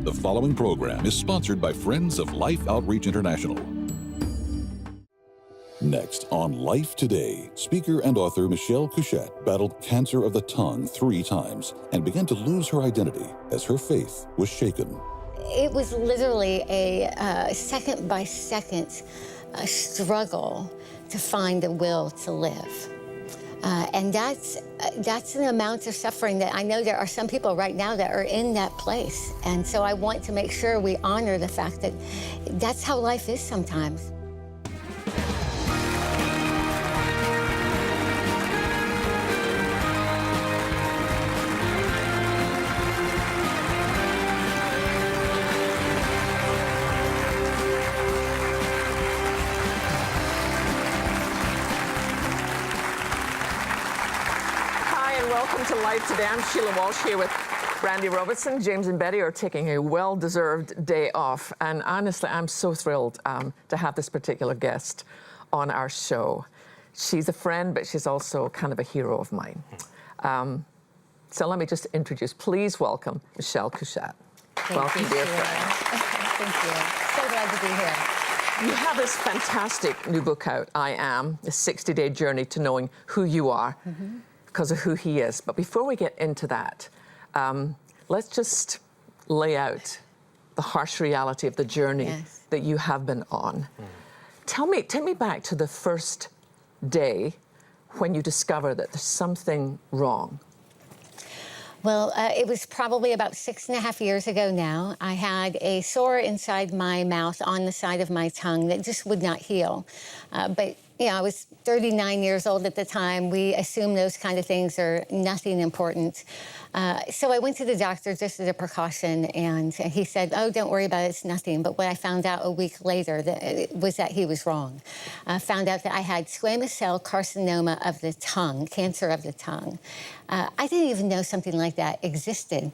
The following program is sponsored by Friends of Life Outreach International. Next on Life Today, speaker and author Michele Cushatt battled cancer of the tongue 3 times and began to lose her identity as her faith was shaken. It was literally a second-by-second struggle to find the will to live. And that's an amount of suffering that I know there are some people right now that are in that place. And so I want to make sure we honor the fact that that's how life is sometimes. Welcome to Life Today. I'm Sheila Walsh here with Randy Robison. James and Betty are taking a well-deserved day off. And honestly, I'm so thrilled to have this particular guest on our show. She's a friend, but she's also kind of a hero of mine. So let me just introduce, please welcome Michele Cushatt. Welcome, dear friend. Thank you. So glad to be here. You have this fantastic new book out, I Am, a 60-day journey to knowing who you are. Because of who he is. But before we get into that, let's just lay out the harsh reality of the journey that you have been on. Take me back to the first day when you discovered that there's something wrong. Well, it was probably about 6.5 years ago now. I had a sore inside my mouth on the side of my tongue that just would not heal. But you know, I was 39 years old at the time. We assume those kind of things are nothing important. So I went to the doctor just as a precaution, and he said, oh, don't worry about it, it's nothing. But what I found out a week later was that he was wrong. I found out that I had squamous cell carcinoma of the tongue, cancer of the tongue. I didn't even know something like that existed.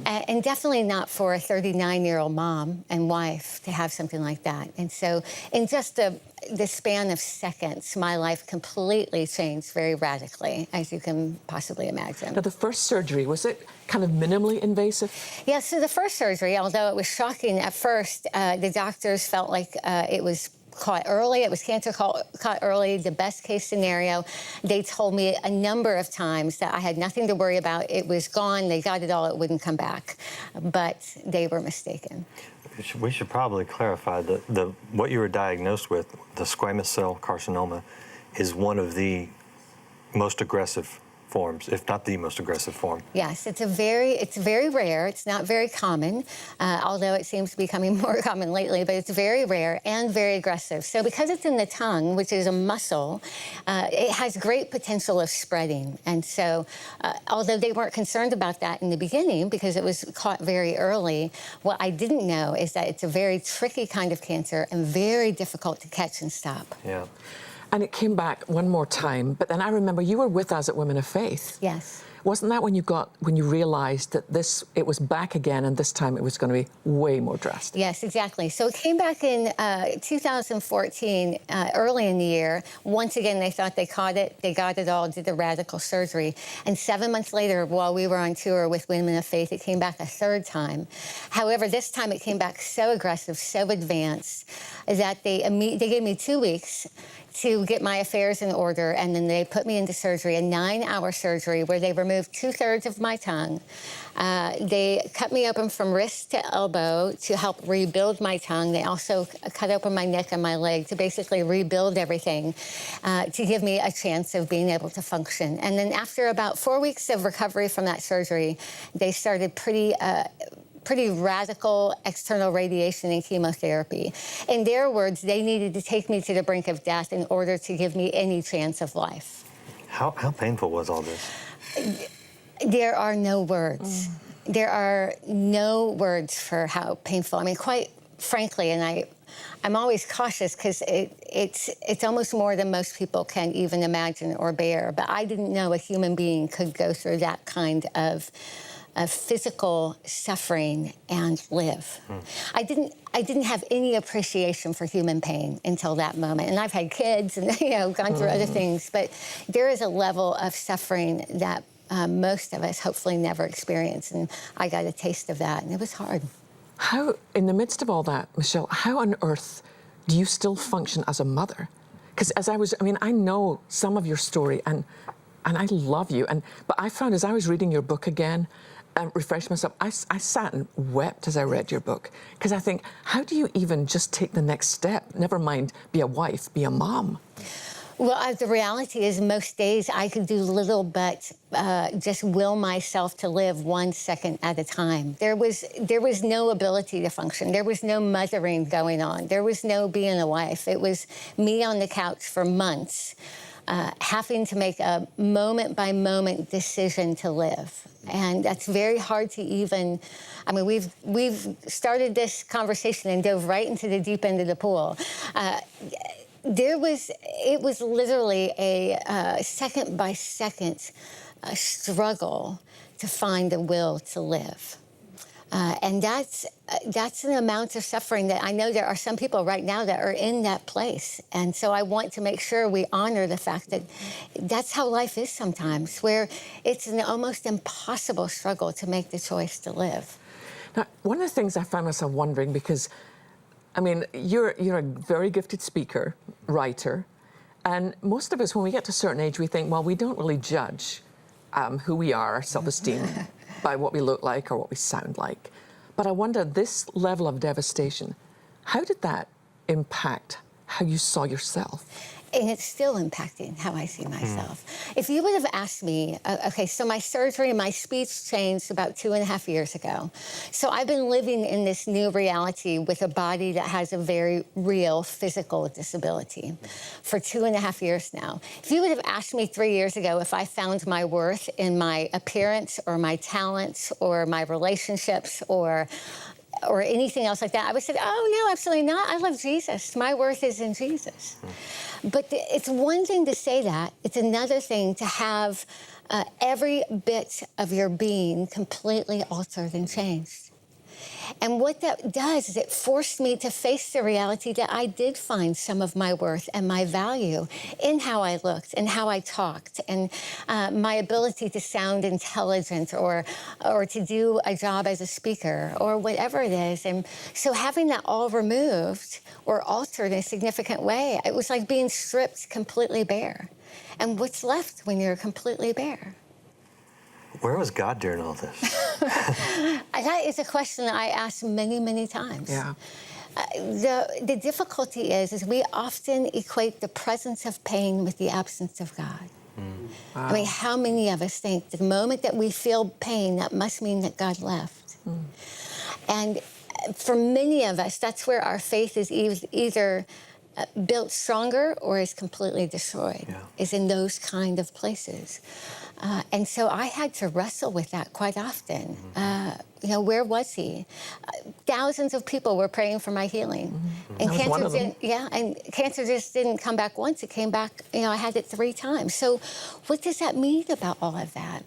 And definitely not for a 39-year-old mom and wife to have something like that. And so in just the span of seconds, my life completely changed very radically, as you can possibly imagine. Now, the first surgery, was it kind of minimally invasive? Yeah, so the first surgery, although it was shocking at first, the doctors felt like it was caught early. It was cancer caught early, the best case scenario. They told me a number of times that I had nothing to worry about. It was gone. They got it all. It wouldn't come back. But they were mistaken. We should probably clarify that what you were diagnosed with, the squamous cell carcinoma, is one of the most aggressive forms, if not the most aggressive form. Yes, it's very rare. It's not very common, although it seems to be becoming more common lately, but it's very rare and very aggressive. So because it's in the tongue, which is a muscle, it has great potential of spreading. And so although they weren't concerned about that in the beginning because it was caught very early, what I didn't know is that it's a very tricky kind of cancer and very difficult to catch and stop. Yeah. And it came back one more time, but then I remember you were with us at Women of Faith. Yes. Wasn't that when you realized that it was back again, and this time it was going to be way more drastic? Yes, exactly. So it came back in 2014, early in the year. Once again, they thought they caught it. They got it all, did the radical surgery. And 7 months later, while we were on tour with Women of Faith, it came back a third time. However, this time it came back so aggressive, so advanced, that they gave me 2 weeks to get my affairs in order, and then they put me into surgery, a 9-hour surgery where they removed 2/3 of my tongue. They cut me open from wrist to elbow to help rebuild my tongue. They also cut open my neck and my leg to basically rebuild everything, to give me a chance of being able to function. And then after about 4 weeks of recovery from that surgery, they started pretty radical external radiation and chemotherapy. In their words, they needed to take me to the brink of death in order to give me any chance of life. How painful was all this? There are no words. There are no words for how painful. I mean, quite frankly, and I'm always cautious because it's almost more than most people can even imagine or bear. But I didn't know a human being could go through that kind of physical suffering and live. I didn't have any appreciation for human pain until that moment. And I've had kids and gone through other things, but there is a level of suffering that most of us hopefully never experience. And I got a taste of that, and it was hard. how, in the midst of all that, Michele, how on earth do you still function as a mother? Because I know some of your story, and I love you. But I found as I was reading your book again, and refreshed myself, I sat and wept as I read your book. Because I think, how do you even just take the next step? Never mind be a wife, be a mom. Well, the reality is most days I could do little but just will myself to live 1 second at a time. There was no ability to function. There was no mothering going on. There was no being a wife. It was me on the couch for months, having to make a moment-by-moment decision to live. And that's very hard to even, we've started this conversation and dove right into the deep end of the pool. It was literally a second-by-second struggle to find the will to live. And that's an amount of suffering that I know there are some people right now that are in that place. And so I want to make sure we honor the fact that that's how life is sometimes, where it's an almost impossible struggle to make the choice to live. Now, one of the things I find myself wondering, because you're a very gifted speaker, writer, and most of us, when we get to a certain age, we think, well, we don't really judge who we are, our self-esteem, by what we look like or what we sound like. But I wonder, this level of devastation, how did that impact how you saw yourself? And it's still impacting how I see myself. If you would have asked me, okay, so my surgery, my speech changed about 2.5 years ago. So I've been living in this new reality with a body that has a very real physical disability for 2.5 years now. If you would have asked me 3 years ago if I found my worth in my appearance or my talents or my relationships or anything else like that, I would say, oh, no, absolutely not. I love Jesus. My worth is in Jesus. But it's one thing to say that. It's another thing to have every bit of your being completely altered and changed. And what that does is it forced me to face the reality that I did find some of my worth and my value in how I looked and how I talked and my ability to sound intelligent or to do a job as a speaker or whatever it is. And so having that all removed or altered in a significant way, it was like being stripped completely bare. And what's left when you're completely bare? Where was God during all this? That is a question that I ask many, many times. Yeah. The difficulty is we often equate the presence of pain with the absence of God. Wow. How many of us think the moment that we feel pain, that must mean that God left? And for many of us, that's where our faith is either built stronger or is completely destroyed, is in those kind of places. And so I had to wrestle with that quite often. Where was he? Thousands of people were praying for my healing. And cancer just didn't come back once. It came back, I had it 3 times. So what does that mean about all of that?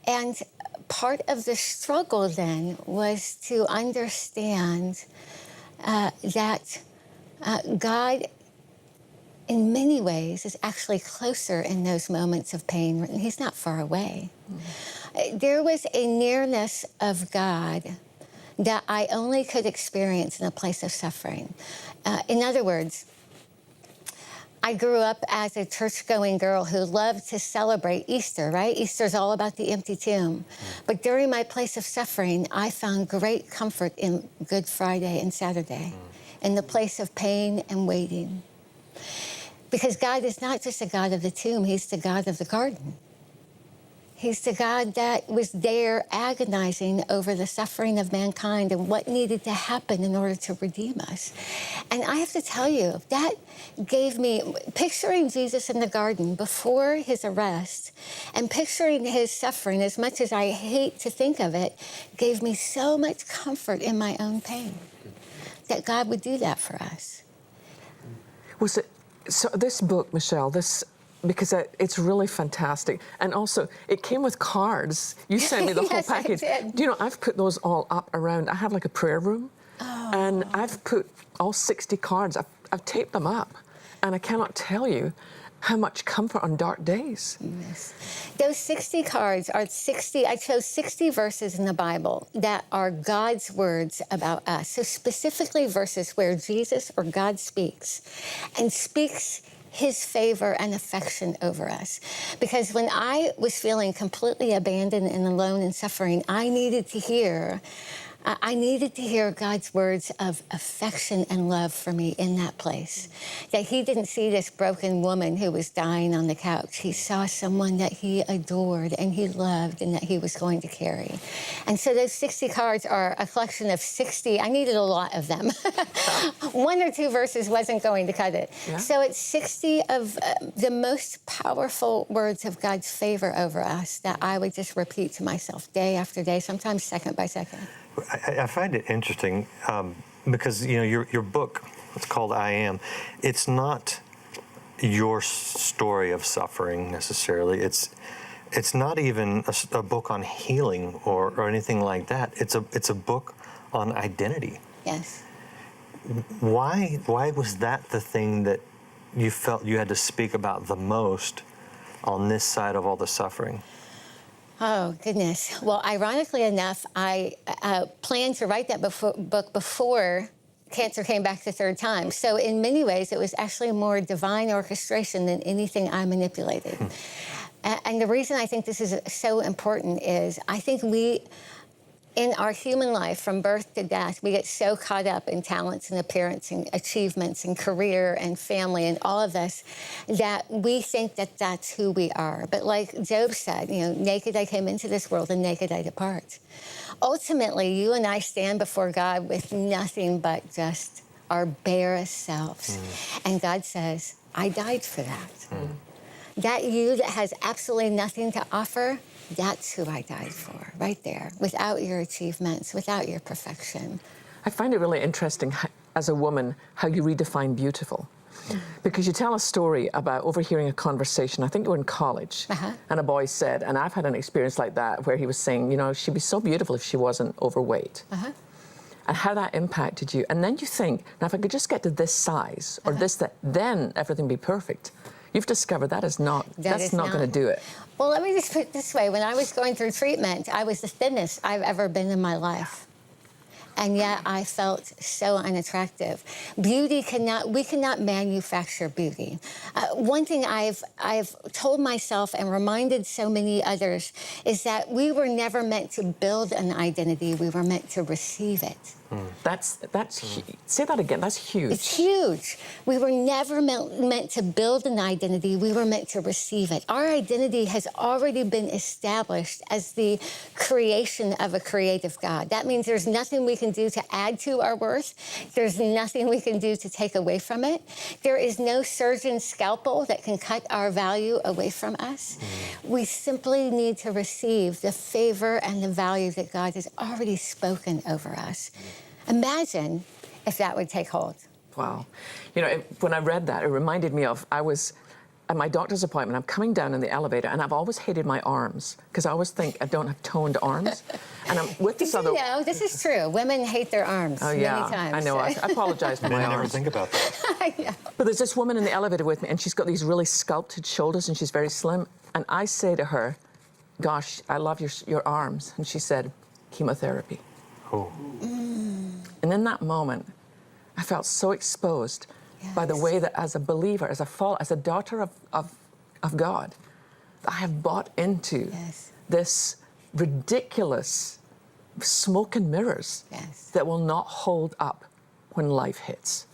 And part of the struggle then was to understand that God, in many ways, is actually closer in those moments of pain. He's not far away. There was a nearness of God that I only could experience in a place of suffering. In other words, I grew up as a church-going girl who loved to celebrate Easter, right? Easter's all about the empty tomb. But during my place of suffering, I found great comfort in Good Friday and Saturday, in the place of pain and waiting. Because God is not just a God of the tomb, he's the God of the garden. He's the God that was there agonizing over the suffering of mankind and what needed to happen in order to redeem us. And I have to tell you, that gave me, picturing Jesus in the garden before his arrest and picturing his suffering, as much as I hate to think of it, gave me so much comfort in my own pain that God would do that for us. Was it, so this book, Michele, because it's really fantastic. And also, it came with cards. You sent me the whole package. I did. Do you know, I've put those all up around. I have like a prayer room. And I've put all 60 cards. I've taped them up. And I cannot tell you how much comfort on dark days. Yes. Those 60 cards are 60, I chose 60 verses in the Bible that are God's words about us. So specifically verses where Jesus or God speaks and speaks his favor and affection over us. Because when I was feeling completely abandoned and alone and suffering, I needed to hear God's words of affection and love for me in that place. That he didn't see this broken woman who was dying on the couch. He saw someone that he adored and he loved and that he was going to carry. And so those 60 cards are a collection of 60. I needed a lot of them. One or two verses wasn't going to cut it. Yeah. So it's 60 of the most powerful words of God's favor over us that I would just repeat to myself day after day, sometimes second by second. I find it interesting because, you know, your book, it's called I Am. It's not your story of suffering necessarily. It's not even a book on healing or anything like that. It's a book on identity. Yes. Why was that the thing that you felt you had to speak about the most on this side of all the suffering? Oh, goodness. Well, ironically enough, I planned to write that book before cancer came back the third time. So in many ways, it was actually more divine orchestration than anything I manipulated. And the reason I think this is so important is I think in our human life, from birth to death, we get so caught up in talents and appearance and achievements and career and family and all of this that we think that that's who we are. But like Job said, you know, naked I came into this world and naked I depart. Ultimately, you and I stand before God with nothing but just our barest selves. And God says, I died for that. That you that has absolutely nothing to offer, that's who I died for, right there, without your achievements, without your perfection. I find it really interesting, as a woman, how you redefine beautiful. Because you tell a story about overhearing a conversation, I think you were in college, and a boy said, and I've had an experience like that, where he was saying, you know, she'd be so beautiful if she wasn't overweight. And how that impacted you. And then you think, now if I could just get to this size, or this, that, then everything be perfect. You've discovered that's not going to do it. Well, let me just put it this way. When I was going through treatment, I was the thinnest I've ever been in my life. And yet I felt so unattractive. We cannot manufacture beauty. One thing I've told myself and reminded so many others is that we were never meant to build an identity. We were meant to receive it. Say that again, that's huge. It's huge. We were never meant to build an identity. We were meant to receive it. Our identity has already been established as the creation of a creative God. That means there's nothing we can do to add to our worth. There's nothing we can do to take away from it. There is no surgeon's scalpel that can cut our value away from us. We simply need to receive the favor and the value that God has already spoken over us. Imagine if that would take hold. Wow. You know, when I read that, it reminded me of, I was at my doctor's appointment. I'm coming down in the elevator, and I've always hated my arms, because I always think I don't have toned arms. And I'm with this other... You know, this is true. Women hate their arms many times. I know. I apologize for my arms. I never think about that. I know. But there's this woman in the elevator with me, and she's got these really sculpted shoulders, and she's very slim. And I say to her, gosh, I love your arms. And she said, chemotherapy. Oh. And in that moment, I felt so exposed by the way that, as a believer, as a daughter of God, I have bought into this ridiculous smoke and mirrors that will not hold up when life hits.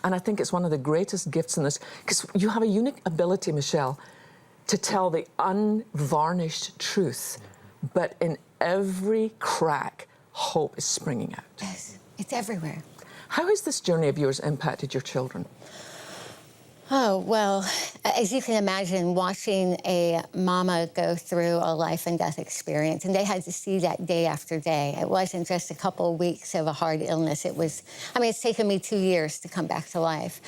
And I think it's one of the greatest gifts in this, because you have a unique ability, Michele, to tell the unvarnished truth, but in every crack, hope is springing out. Yes, it's everywhere. How has this journey of yours impacted your children? Oh, well, as you can imagine, watching a mama go through a life and death experience, and they had to see that day after day. It wasn't just a couple of weeks of a hard illness. It was, I mean, it's taken me 2 years to come back to life.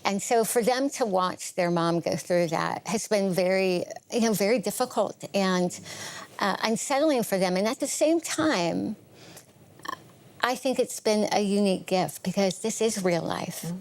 And so for them to watch their mom go through that has been very, very difficult and unsettling for them. And at the same time, I think it's been a unique gift, because this is real life.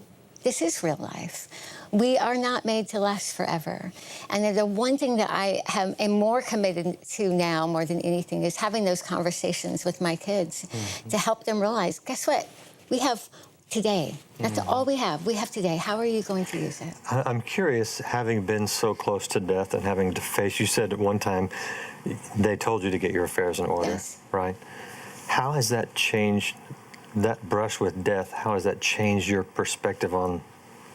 This is real life. We are not made to last forever. And the one thing that I am more committed to now, more than anything, is having those conversations with my kids to help them realize, guess what? We have today. That's all we have. We have today. How are you going to use it? I'm curious, having been so close to death and having to face, you said at one time they told you to get your affairs in order, Yes. right? How has that changed, that brush with death, how has that changed your perspective on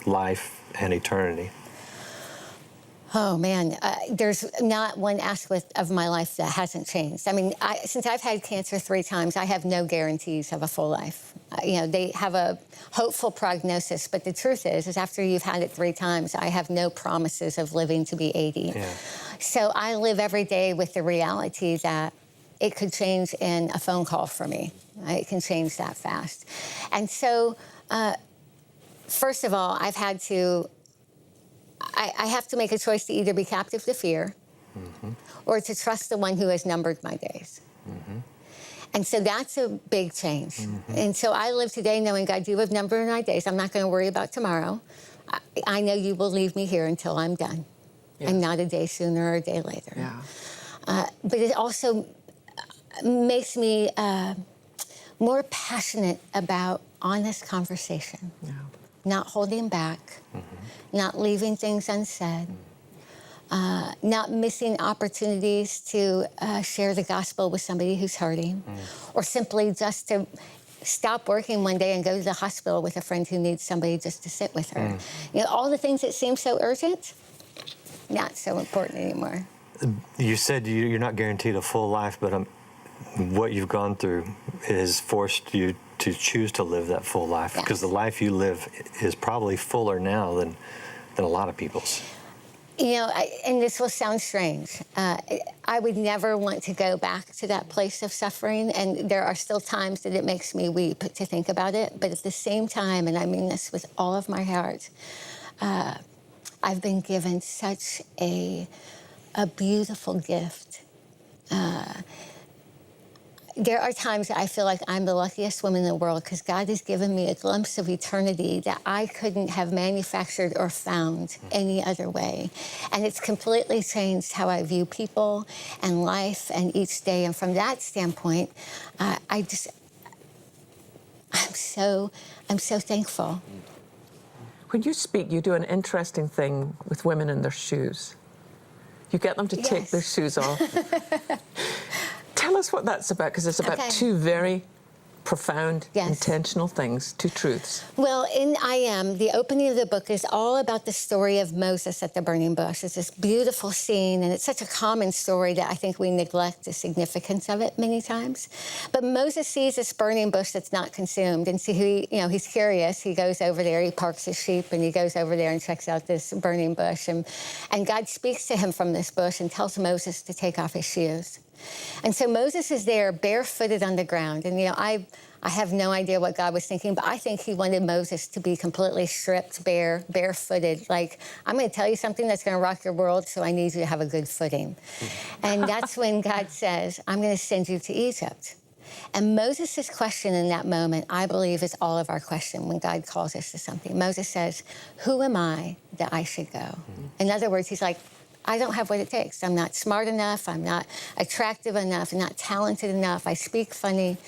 life and eternity? Oh, man, there's not one aspect of my life that hasn't changed. I mean, since I've had cancer 3 times, I have no guarantees of a full life. They have a hopeful prognosis, but the truth is after you've had it 3 times, I have no promises of living to be 80. Yeah. So I live every day with the reality that it could change in a phone call for me. It can change that fast. And so, first of all, I've had to I have to make a choice to either be captive to fear or to trust the one who has numbered my days. And so that's a big change. And so I live today knowing, God, you have numbered my days. I'm not going to worry about tomorrow. I know you will leave me here until I'm done, and not a day sooner or a day later. Yeah. But it also makes me more passionate about honest conversation. Yeah. Not holding back, not leaving things unsaid, not missing opportunities to share the gospel with somebody who's hurting, or simply just to stop working one day and go to the hospital with a friend who needs somebody just to sit with her. All the things that seem so urgent, not so important anymore. You said you're not guaranteed a full life, but what you've gone through has forced you to choose to live that full life, because the life you live is probably fuller now than a lot of people's. And this will sound strange. I would never want to go back to that place of suffering, and there are still times that it makes me weep to think about it. But at the same time, and I mean this with all of my heart, I've been given such a beautiful gift. There are times I feel like I'm the luckiest woman in the world because God has given me a glimpse of eternity that I couldn't have manufactured or found any other way. And it's completely changed how I view people and life and each day. And from that standpoint, I'm so thankful. When you speak, you do an interesting thing with women in their shoes. You get them to take their shoes off. Tell us what that's about, because it's about 2 very profound, intentional things, 2 truths. Well, in I Am, the opening of the book is all about the story of Moses at the burning bush. It's this beautiful scene, and it's such a common story that I think we neglect the significance of it many times. But Moses sees this burning bush that's not consumed, and so he's curious. He goes over there, he parks his sheep, and he goes over there and checks out this burning bush. And God speaks to him from this bush and tells Moses to take off his shoes. And so Moses is there barefooted on the ground. And, I have no idea what God was thinking, but I think he wanted Moses to be completely stripped bare, barefooted. Like, I'm going to tell you something that's going to rock your world, so I need you to have a good footing. And that's when God says, I'm going to send you to Egypt. And Moses' question in that moment, I believe, is all of our question when God calls us to something. Moses says, who am I that I should go? In other words, he's like, I don't have what it takes. I'm not smart enough. I'm not attractive enough. I'm not talented enough. I speak funny.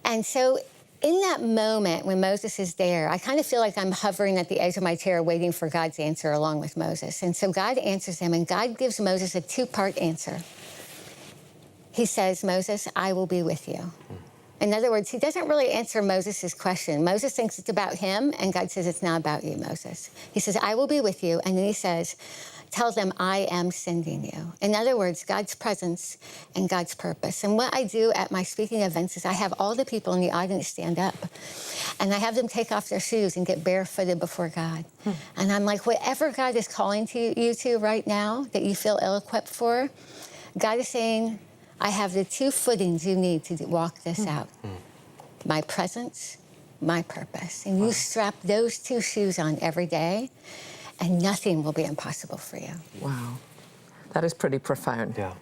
And so in that moment when Moses is there, I kind of feel like I'm hovering at the edge of my chair waiting for God's answer along with Moses. And so God answers him, and God gives Moses a 2-part answer. He says, Moses, I will be with you. In other words, he doesn't really answer Moses' question. Moses thinks it's about him, and God says, it's not about you, Moses. He says, I will be with you. And then he says, tell them I am sending you. In other words, God's presence and God's purpose. And what I do at my speaking events is I have all the people in the audience stand up, and I have them take off their shoes and get barefooted before God. And I'm like, whatever God is calling you to right now that you feel ill-equipped for, God is saying, I have the 2 footings you need to walk this out. My presence, my purpose. And you strap those 2 shoes on every day, and nothing will be impossible for you. Wow. That is pretty profound. Yeah.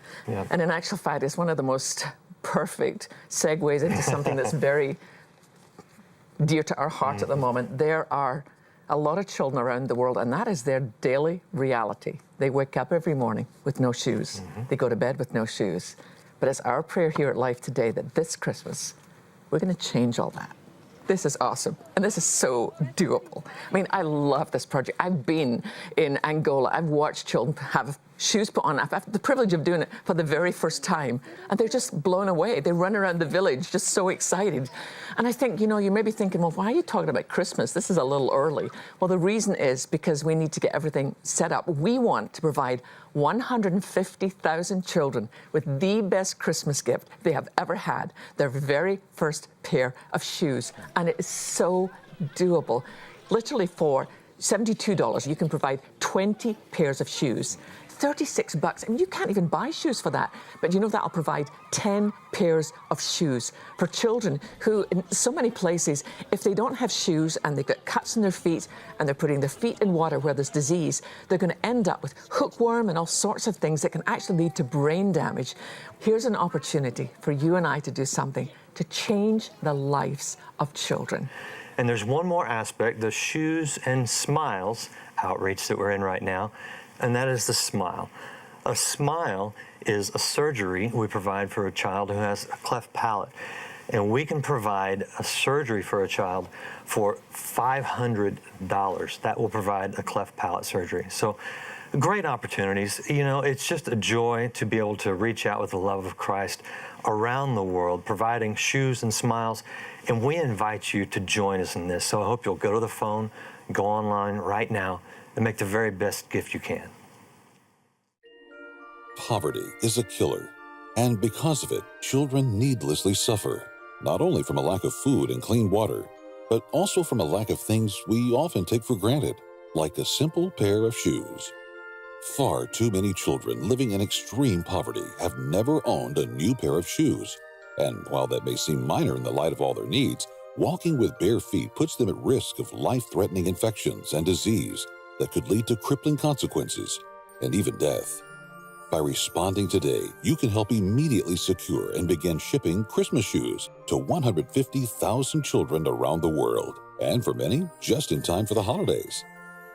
And in actual fact, it's one of the most perfect segues into something that's very dear to our heart at the moment. There are a lot of children around the world, and that is their daily reality. They wake up every morning with no shoes. They go to bed with no shoes. But it's our prayer here at Life Today that this Christmas, we're going to change all that. This is awesome, and this is so doable. I mean, I love this project. I've been in Angola. I've watched children have shoes put on. I've had the privilege of doing it for the very first time, and they're just blown away. They run around the village just so excited. And I think, you know, you may be thinking, well, why are you talking about Christmas? This is a little early. Well, the reason is because we need to get everything set up. We want to provide 150,000 children with the best Christmas gift they have ever had, their very first pair of shoes. And it is so doable. Literally for $72, you can provide 20 pairs of shoes. $36. I mean, you can't even buy shoes for that. But you know, that'll provide 10 pairs of shoes for children who, in so many places, if they don't have shoes and they've got cuts in their feet and they're putting their feet in water where there's disease, they're going to end up with hookworm and all sorts of things that can actually lead to brain damage. Here's an opportunity for you and I to do something to change the lives of children. And there's one more aspect, the Shoes and Smiles outreach that we're in right now, and that is the smile. A smile is a surgery we provide for a child who has a cleft palate. And we can provide a surgery for a child for $500. That will provide a cleft palate surgery. So great opportunities. You know, it's just a joy to be able to reach out with the love of Christ around the world, providing shoes and smiles. And we invite you to join us in this. So I hope you'll go to the phone, go online right now, and make the very best gift you can. Poverty is a killer, and because of it, children needlessly suffer, not only from a lack of food and clean water, but also from a lack of things we often take for granted, like a simple pair of shoes. Far too many children living in extreme poverty have never owned a new pair of shoes, and while that may seem minor in the light of all their needs, walking with bare feet puts them at risk of life-threatening infections and disease that could lead to crippling consequences and even death. By responding today, you can help immediately secure and begin shipping Christmas shoes to 150,000 children around the world, and for many, just in time for the holidays.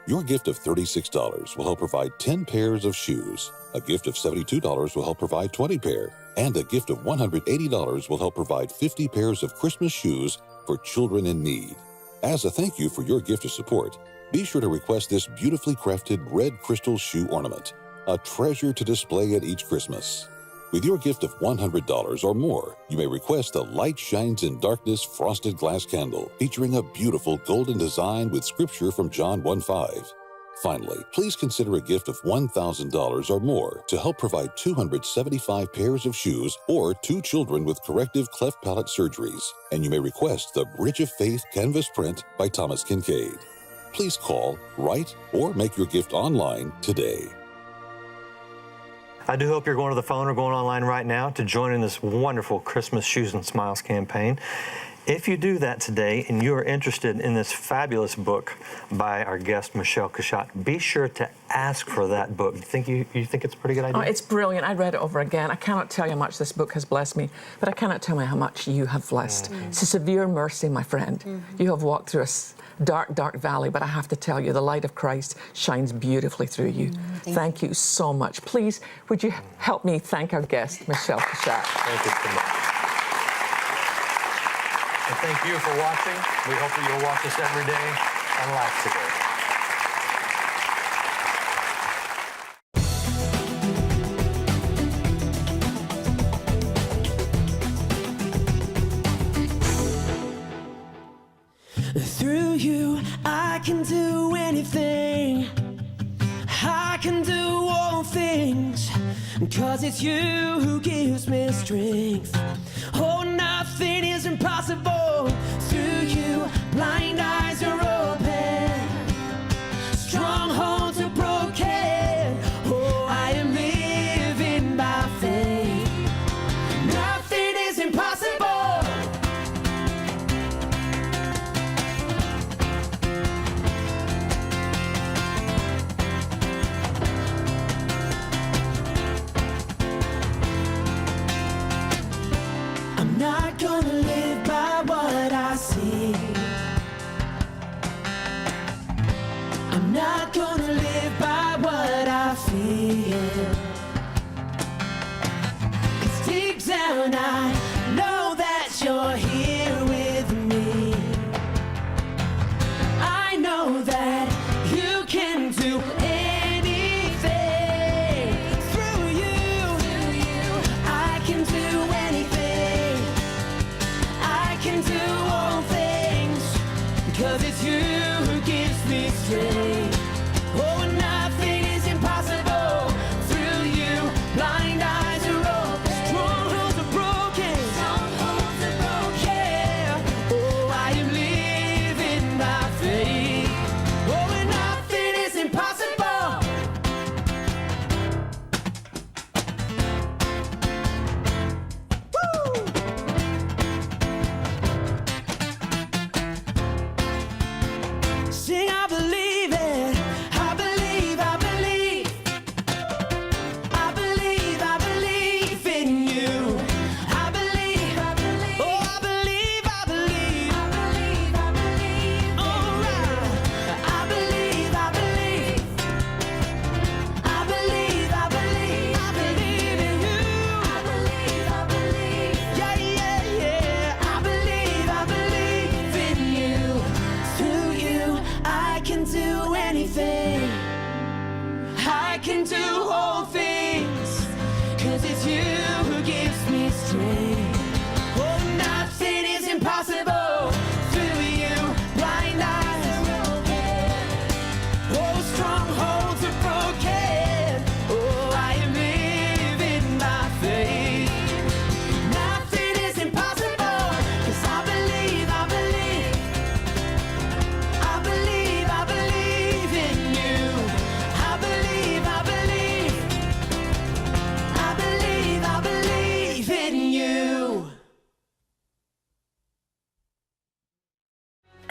Your gift of $36 will help provide 10 pairs of shoes. A gift of $72 will help provide 20 pair, and a gift of $180 will help provide 50 pairs of Christmas shoes for children in need. As a thank you for your gift of support, be sure to request this beautifully crafted red crystal shoe ornament, a treasure to display at each Christmas. With your gift of $100 or more, you may request a Light Shines in Darkness frosted glass candle featuring a beautiful golden design with scripture from John 1:5. Finally, please consider a gift of $1,000 or more to help provide 275 pairs of shoes or 2 children with corrective cleft palate surgeries. And you may request the Bridge of Faith canvas print by Thomas Kincaid. Please call, write, or make your gift online today. I do hope you're going to the phone or going online right now to join in this wonderful Christmas Shoes and Smiles campaign. If you do that today and you are interested in this fabulous book by our guest, Michele Cushatt, be sure to ask for that book. You think it's a pretty good idea? Oh, it's brilliant. I read it over again. I cannot tell you how much this book has blessed me, but I cannot tell you how much you have blessed. It's a severe mercy, my friend. You have walked through a dark, dark valley, but I have to tell you, the light of Christ shines beautifully through you. Thank you so much. Please, would you help me thank our guest, Michele Cushatt? Thank you so much. And thank you for watching. We hope that you'll watch us every day on Life Today. Through you, I can do anything. I can do all things, 'cause it's you who gives me strength. Oh, nothing is impossible. Through you, blind eyes are open, strongholds are broken. Oh, I am living by faith. Nothing is impossible.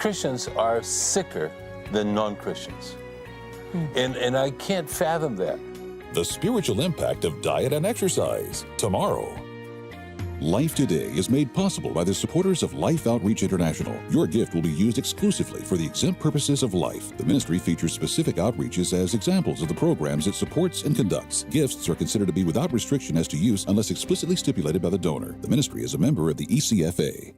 Christians are sicker than non-Christians. And I can't fathom that. The spiritual impact of diet and exercise, tomorrow. Life Today is made possible by the supporters of Life Outreach International. Your gift will be used exclusively for the exempt purposes of life. The ministry features specific outreaches as examples of the programs it supports and conducts. Gifts are considered to be without restriction as to use unless explicitly stipulated by the donor. The ministry is a member of the ECFA.